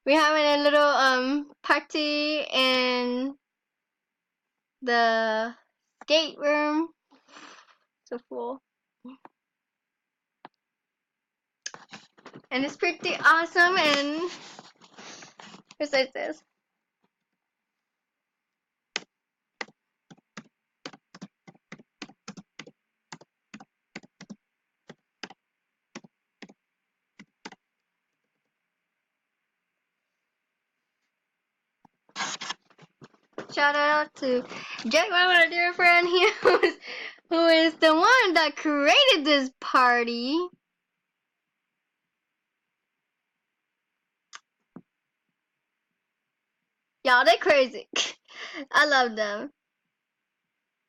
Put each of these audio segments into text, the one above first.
We're having a little party in the skate room. So cool. And it's pretty awesome, and besides this. Shout out to Jack, my dear friend here, who is the one that created this party. Y'all, they crazy. I love them.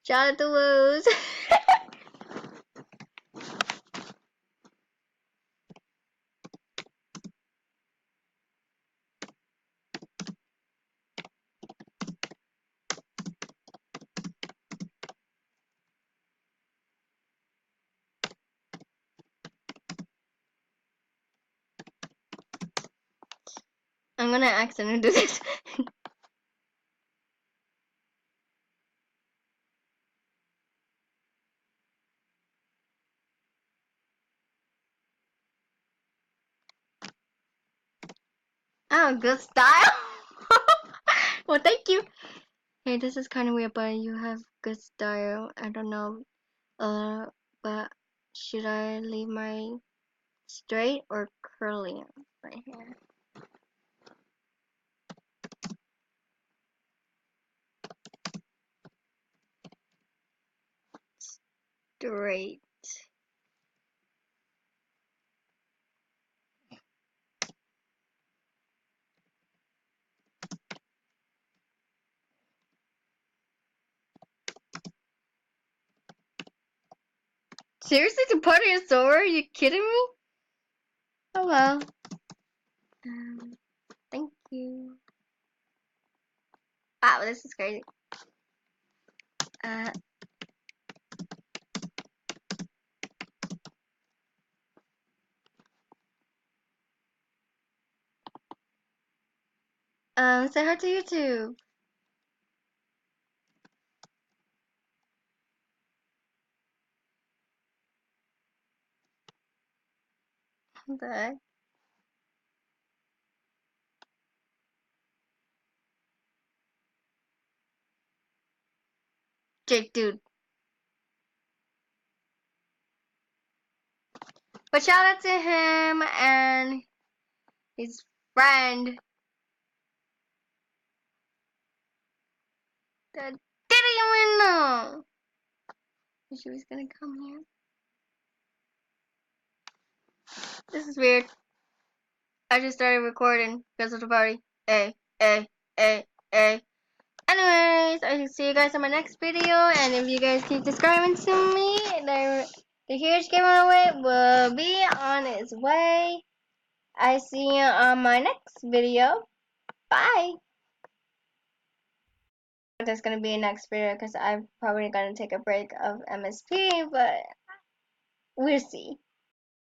Shout out to Woos. I'm gonna accidentally do this. Oh, good style. Well, thank you. Hey, this is kind of weird, but you have good style. I don't know, but should I leave my straight or curly right here? Straight. Seriously, the party is over? Are you kidding me? Oh well. Thank you. Wow, this is crazy. Say hi to YouTube. What the heck? Jake, dude. But shout out to him and his friend that didn't even know she was gonna come here. This is weird. I just started recording because of the party. Hey, hey, hey, hey. Anyways, I will see you guys in my next video, and if you guys keep subscribing to me, the huge giveaway will be on its way. I see you on my next video. Bye. There's gonna be a next video because I'm probably gonna take a break of MSP, but we'll see.